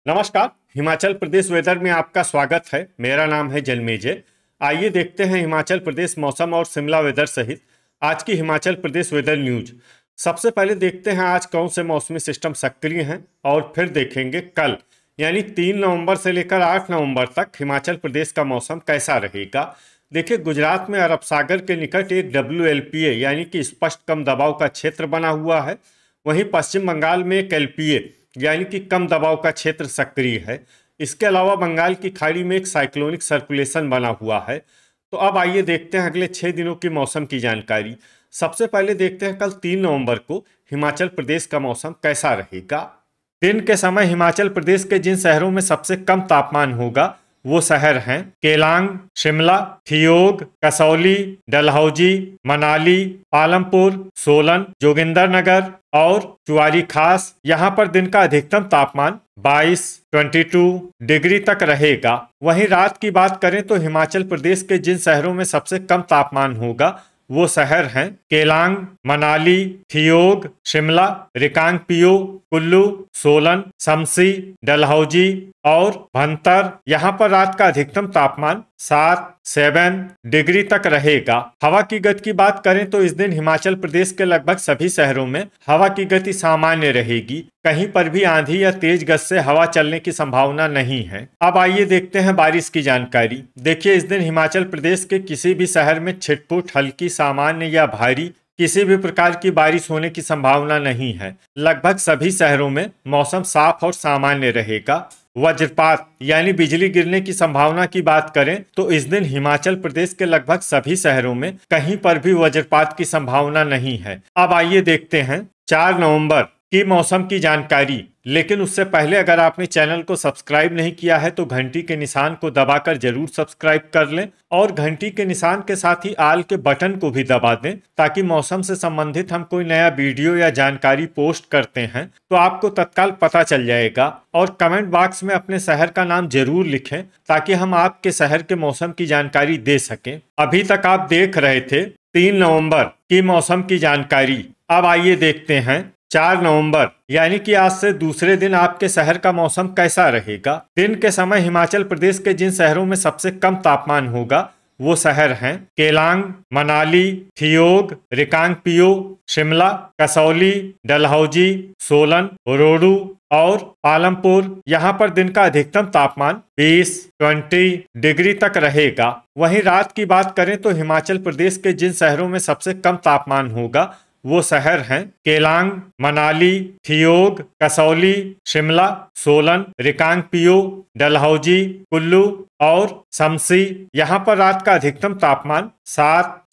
नमस्कार। हिमाचल प्रदेश वेदर में आपका स्वागत है। मेरा नाम है जन्मेजय। आइए देखते हैं हिमाचल प्रदेश मौसम और शिमला वेदर सहित आज की हिमाचल प्रदेश वेदर न्यूज। सबसे पहले देखते हैं आज कौन से मौसमी सिस्टम सक्रिय हैं और फिर देखेंगे कल यानी 3 नवंबर से लेकर 8 नवंबर तक हिमाचल प्रदेश का मौसम कैसा रहेगा। देखिए, गुजरात में अरब सागर के निकट एक WLPA यानी कि स्पष्ट कम दबाव का क्षेत्र बना हुआ है। वहीं पश्चिम बंगाल में एक LPA यानी कि कम दबाव का क्षेत्र सक्रिय है। इसके अलावा बंगाल की खाड़ी में एक साइक्लोनिक सर्कुलेशन बना हुआ है। तो अब आइए देखते हैं अगले 6 दिनों की मौसम की जानकारी। सबसे पहले देखते हैं कल 3 नवंबर को हिमाचल प्रदेश का मौसम कैसा रहेगा। दिन के समय हिमाचल प्रदेश के जिन शहरों में सबसे कम तापमान होगा वो शहर हैं केलांग, शिमला, ठियोग, कसौली, डलहौजी, मनाली, पालमपुर, सोलन, जोगिंदरनगर और चुआरी खास। यहाँ पर दिन का अधिकतम तापमान 22 डिग्री तक रहेगा। वहीं रात की बात करें तो हिमाचल प्रदेश के जिन शहरों में सबसे कम तापमान होगा वो शहर हैं केलांग, मनाली, ठियोग, शिमला, रिकांगपिओ, कुल्लू, सोलन, शमसी, डलहौजी और भंतर। यहाँ पर रात का अधिकतम तापमान 7 डिग्री तक रहेगा। हवा की गति की बात करें तो इस दिन हिमाचल प्रदेश के लगभग सभी शहरों में हवा की गति सामान्य रहेगी। कहीं पर भी आंधी या तेज गति से हवा चलने की संभावना नहीं है। अब आइए देखते हैं बारिश की जानकारी। देखिए, इस दिन हिमाचल प्रदेश के किसी भी शहर में छिटपुट, हल्की, सामान्य या भारी किसी भी प्रकार की बारिश होने की संभावना नहीं है। लगभग सभी शहरों में मौसम साफ और सामान्य रहेगा। वज्रपात यानी बिजली गिरने की संभावना की बात करें तो इस दिन हिमाचल प्रदेश के लगभग सभी शहरों में कहीं पर भी वज्रपात की संभावना नहीं है। अब आइए देखते हैं 4 नवंबर की मौसम की जानकारी। लेकिन उससे पहले अगर आपने चैनल को सब्सक्राइब नहीं किया है तो घंटी के निशान को दबाकर जरूर सब्सक्राइब कर लें और घंटी के निशान के साथ ही आल के बटन को भी दबा दें ताकि मौसम से संबंधित हम कोई नया वीडियो या जानकारी पोस्ट करते हैं तो आपको तत्काल पता चल जाएगा। और कमेंट बॉक्स में अपने शहर का नाम जरूर लिखें ताकि हम आपके शहर के मौसम की जानकारी दे सकें। अभी तक आप देख रहे थे 3 नवंबर की मौसम की जानकारी। अब आइए देखते हैं 4 नवंबर यानी कि आज से दूसरे दिन आपके शहर का मौसम कैसा रहेगा। दिन के समय हिमाचल प्रदेश के जिन शहरों में सबसे कम तापमान होगा वो शहर हैं केलांग, मनाली, ठियोग, रिकांगपिओ, शिमला, कसौली, डलहौजी, सोलन, रोडू और पालमपुर। यहाँ पर दिन का अधिकतम तापमान 20 डिग्री तक रहेगा। वहीं रात की बात करें तो हिमाचल प्रदेश के जिन शहरों में सबसे कम तापमान होगा वो शहर हैं केलांग, मनाली, ठियोग, कसौली, शिमला, सोलन, रिकांगपिओ, डलहौजी, कुल्लू और शमसी। यहाँ पर रात का अधिकतम तापमान 7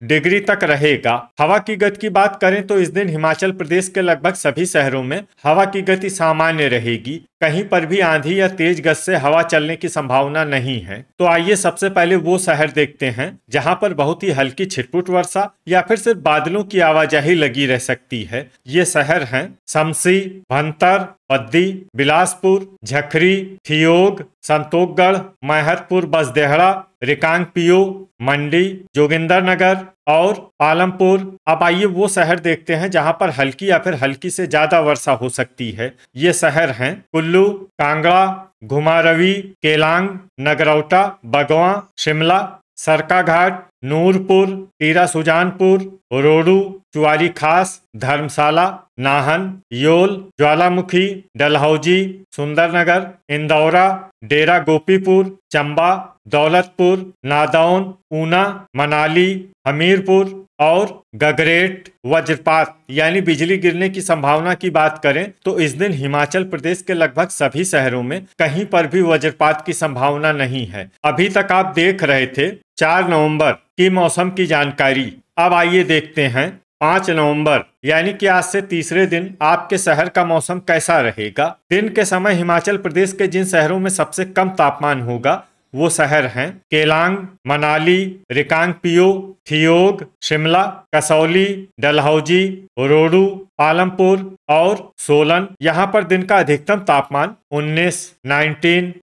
डिग्री तक रहेगा। हवा की गति की बात करें तो इस दिन हिमाचल प्रदेश के लगभग सभी शहरों में हवा की गति सामान्य रहेगी। कहीं पर भी आंधी या तेज गति से हवा चलने की संभावना नहीं है। तो आइए सबसे पहले वो शहर देखते हैं जहां पर बहुत ही हल्की छिटपुट वर्षा या फिर सिर्फ बादलों की आवाजाही लगी रह सकती है। ये शहर हैं शमसी, भंतर, पद्दी, बिलासपुर, झखरी, ठियोग, संतोखगढ़, मैहतपुर, बसदेहड़ा, रिकांगपिओ, मंडी, जोगिंदरनगर और पालमपुर। अब आइए वो शहर देखते हैं जहां पर हल्की या फिर हल्की से ज्यादा वर्षा हो सकती है। ये शहर हैं कुल्लू, कांगड़ा, घुमारवी, केलांग, नगरौटा, बगवां, शिमला, सरकाघाट, नूरपुर, टीरा सुजानपुर, रोडू, चुआरी खास, धर्मशाला, नाहन, योल, ज्वालामुखी, डलहौजी, सुंदरनगर, इंदौरा, डेरा गोपीपुर, चंबा, दौलतपुर, नादौन, ऊना, मनाली, हमीरपुर और गगरेट। वज्रपात यानी बिजली गिरने की संभावना की बात करें तो इस दिन हिमाचल प्रदेश के लगभग सभी शहरों में कहीं पर भी वज्रपात की संभावना नहीं है। अभी तक आप देख रहे थे 4 नवंबर की मौसम की जानकारी। अब आइए देखते हैं 5 नवंबर यानी कि आज से तीसरे दिन आपके शहर का मौसम कैसा रहेगा। दिन के समय हिमाचल प्रदेश के जिन शहरों में सबसे कम तापमान होगा वो शहर हैं केलांग, मनाली, रिकांगपिओ, ठियोग, शिमला, कसौली, डलहौजी, रोडू, पालमपुर और सोलन। यहाँ पर दिन का अधिकतम तापमान 19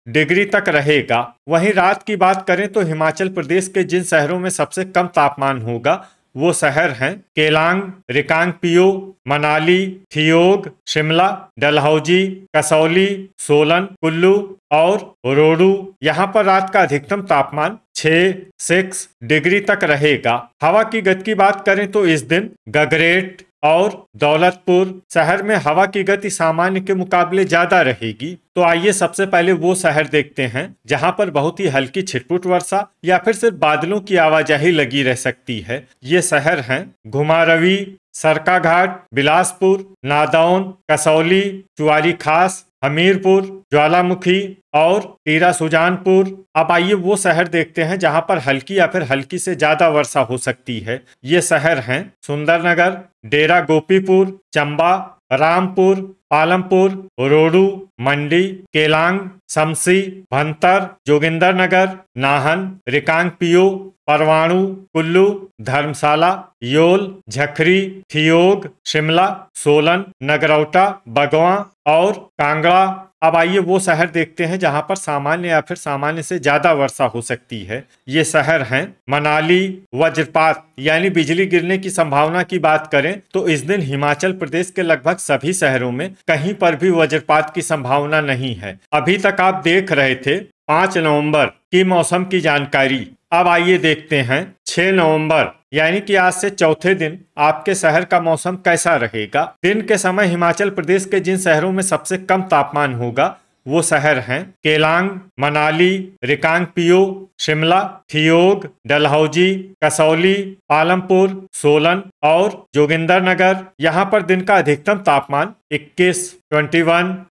डिग्री तक रहेगा। वहीं रात की बात करें तो हिमाचल प्रदेश के जिन शहरों में सबसे कम तापमान होगा वो शहर हैं केलांग, रिकांगपिओ, मनाली, थियोग, शिमला, डलहौजी, कसौली, सोलन, कुल्लू और रोडू। यहाँ पर रात का अधिकतम तापमान 6 डिग्री तक रहेगा। हवा की गति की बात करें तो इस दिन गगरेट और दौलतपुर शहर में हवा की गति सामान्य के मुकाबले ज्यादा रहेगी। तो आइए सबसे पहले वो शहर देखते हैं जहां पर बहुत ही हल्की छिटपुट वर्षा या फिर सिर्फ बादलों की आवाजाही लगी रह सकती है। ये शहर हैं घुमारवी, सरकाघाट, बिलासपुर, नादौन, कसौली, चुआरी खास, हमीरपुर, ज्वालामुखी और टीरा सुजानपुर। अब आइए वो शहर देखते हैं जहां पर हल्की या फिर हल्की से ज्यादा वर्षा हो सकती है। ये शहर हैं सुंदरनगर, डेरा गोपीपुर, चंबा, रामपुर, पालमपुर, रोडू, मंडी, केलांग, समसी, भंतर, जोगिंदरनगर, नाहन, रिकांगपिओ, परवाणु, कुल्लू, धर्मशाला, योल, झखरी, थियोग, शिमला, सोलन, नगरौटा, बगवां और कांगड़ा। अब आइए वो शहर देखते हैं जहां पर सामान्य या फिर सामान्य से ज्यादा वर्षा हो सकती है। ये शहर हैं मनाली। वज्रपात यानी बिजली गिरने की संभावना की बात करें तो इस दिन हिमाचल प्रदेश के लगभग सभी शहरों में कहीं पर भी वज्रपात की संभावना नहीं है। अभी तक आप देख रहे थे 5 नवंबर की मौसम की जानकारी। अब आइए देखते हैं 6 नवंबर यानी कि आज से चौथे दिन आपके शहर का मौसम कैसा रहेगा। दिन के समय हिमाचल प्रदेश के जिन शहरों में सबसे कम तापमान होगा वो शहर हैं केलांग, मनाली, रिकांगपिओ, शिमला, थियोग, डलहौजी, कसौली, पालमपुर, सोलन और जोगिंदरनगर। यहाँ पर दिन का अधिकतम तापमान 21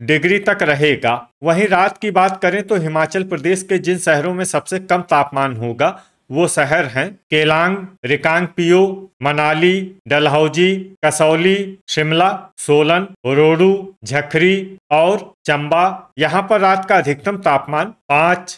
डिग्री तक रहेगा। वहीं रात की बात करें तो हिमाचल प्रदेश के जिन शहरों में सबसे कम तापमान होगा वो शहर हैं केलांग, रिकांगपिओ, मनाली, डलहौजी, कसौली, शिमला, सोलन, रोडू, झखरी और चंबा। यहाँ पर रात का अधिकतम तापमान 5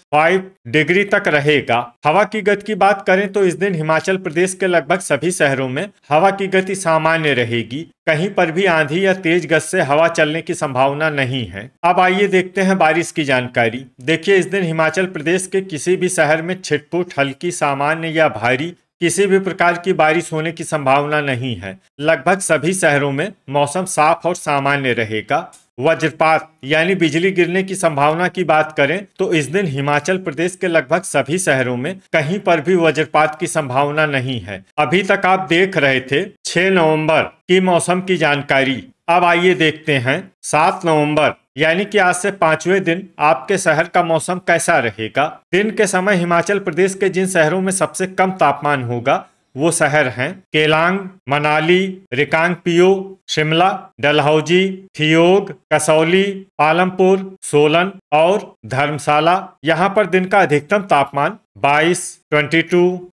डिग्री तक रहेगा। हवा की गति की बात करें तो इस दिन हिमाचल प्रदेश के लगभग सभी शहरों में हवा की गति सामान्य रहेगी। कहीं पर भी आंधी या तेज गति से हवा चलने की संभावना नहीं है। अब आइए देखते हैं बारिश की जानकारी। देखिए इस दिन हिमाचल प्रदेश के किसी भी शहर में छिटपुट, हल्की, सामान्य या भारी किसी भी प्रकार की बारिश होने की संभावना नहीं है। लगभग सभी शहरों में मौसम साफ और सामान्य रहेगा। वज्रपात यानी बिजली गिरने की संभावना की बात करें तो इस दिन हिमाचल प्रदेश के लगभग सभी शहरों में कहीं पर भी वज्रपात की संभावना नहीं है। अभी तक आप देख रहे थे 6 नवंबर की मौसम की जानकारी। अब आइए देखते हैं 7 नवंबर यानी कि आज से 5वें दिन आपके शहर का मौसम कैसा रहेगा। दिन के समय हिमाचल प्रदेश के जिन शहरों में सबसे कम तापमान होगा वो शहर हैं केलांग, मनाली, रिकांगपिओ, शिमला, डलहौजी, थियोग, कसौली, पालमपुर, सोलन और धर्मशाला। यहाँ पर दिन का अधिकतम तापमान 22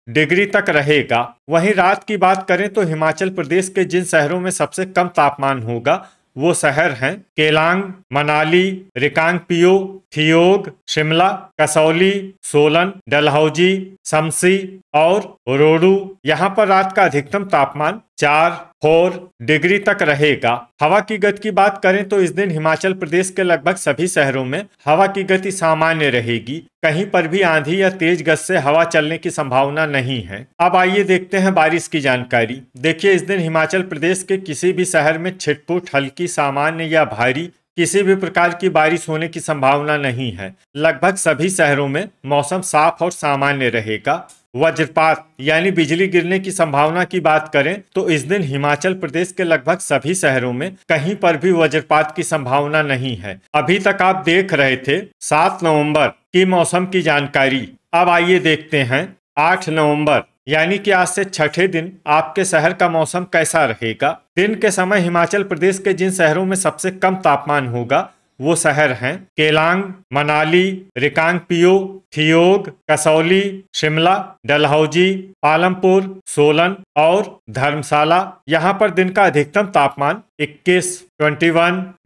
डिग्री तक रहेगा। वहीं रात की बात करें तो हिमाचल प्रदेश के जिन शहरों में सबसे कम तापमान होगा वो शहर हैं केलांग, मनाली, रिकांगपिओ, थियोग, शिमला, कसौली, सोलन, डलहौजी, समसी और रोडू। यहाँ पर रात का अधिकतम तापमान 4 डिग्री तक रहेगा। हवा की गति की बात करें तो इस दिन हिमाचल प्रदेश के लगभग सभी शहरों में हवा की गति सामान्य रहेगी। कहीं पर भी आंधी या तेज गति से हवा चलने की संभावना नहीं है। अब आइए देखते हैं बारिश की जानकारी। देखिए इस दिन हिमाचल प्रदेश के किसी भी शहर में छिटपुट, हल्की, सामान्य या भारी किसी भी प्रकार की बारिश होने की संभावना नहीं है। लगभग सभी शहरों में मौसम साफ और सामान्य रहेगा। वज्रपात यानी बिजली गिरने की संभावना की बात करें तो इस दिन हिमाचल प्रदेश के लगभग सभी शहरों में कहीं पर भी वज्रपात की संभावना नहीं है। अभी तक आप देख रहे थे 7 नवंबर की मौसम की जानकारी। अब आइए देखते हैं 8 नवंबर यानी कि आज से छठे दिन आपके शहर का मौसम कैसा रहेगा। दिन के समय हिमाचल प्रदेश के जिन शहरों में सबसे कम तापमान होगा वो शहर हैं केलांग, मनाली, रिकांगपिओ, थियोग, कसौली, शिमला, डलहौजी, पालमपुर, सोलन और धर्मशाला। यहाँ पर दिन का अधिकतम तापमान 21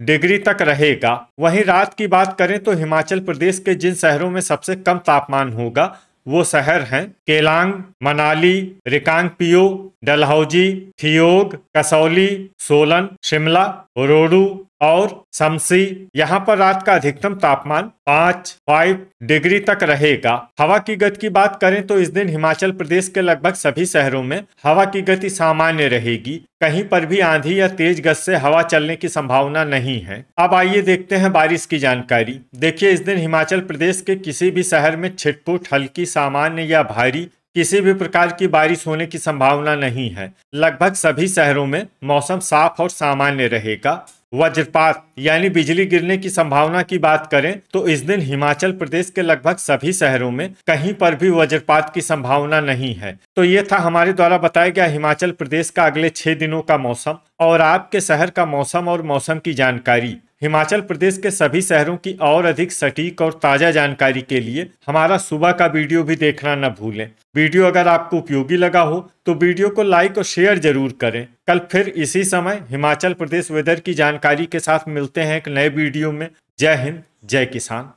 डिग्री तक रहेगा। वहीं रात की बात करें तो हिमाचल प्रदेश के जिन शहरों में सबसे कम तापमान होगा वो शहर हैं केलांग, मनाली, रिकांगपिओ, डलहौजी, थियोग, कसौली, सोलन, शिमला, रोडू और शमसी। यहाँ पर रात का अधिकतम तापमान 5 डिग्री तक रहेगा। हवा की गति की बात करें तो इस दिन हिमाचल प्रदेश के लगभग सभी शहरों में हवा की गति सामान्य रहेगी। कहीं पर भी आंधी या तेज गति से हवा चलने की संभावना नहीं है। अब आइए देखते हैं बारिश की जानकारी। देखिए, इस दिन हिमाचल प्रदेश के किसी भी शहर में छिटपुट, हल्की, सामान्य या भारी किसी भी प्रकार की बारिश होने की संभावना नहीं है। लगभग सभी शहरों में मौसम साफ और सामान्य रहेगा। वज्रपात यानी बिजली गिरने की संभावना की बात करें तो इस दिन हिमाचल प्रदेश के लगभग सभी शहरों में कहीं पर भी वज्रपात की संभावना नहीं है। तो ये था हमारे द्वारा बताया गया हिमाचल प्रदेश का अगले 6 दिनों का मौसम और आपके शहर का मौसम और मौसम की जानकारी। हिमाचल प्रदेश के सभी शहरों की और अधिक सटीक और ताज़ा जानकारी के लिए हमारा सुबह का वीडियो भी देखना न भूलें। वीडियो अगर आपको उपयोगी लगा हो तो वीडियो को लाइक और शेयर जरूर करें। कल फिर इसी समय हिमाचल प्रदेश वेदर की जानकारी के साथ मिलते हैं एक नए वीडियो में। जय हिंद, जय किसान।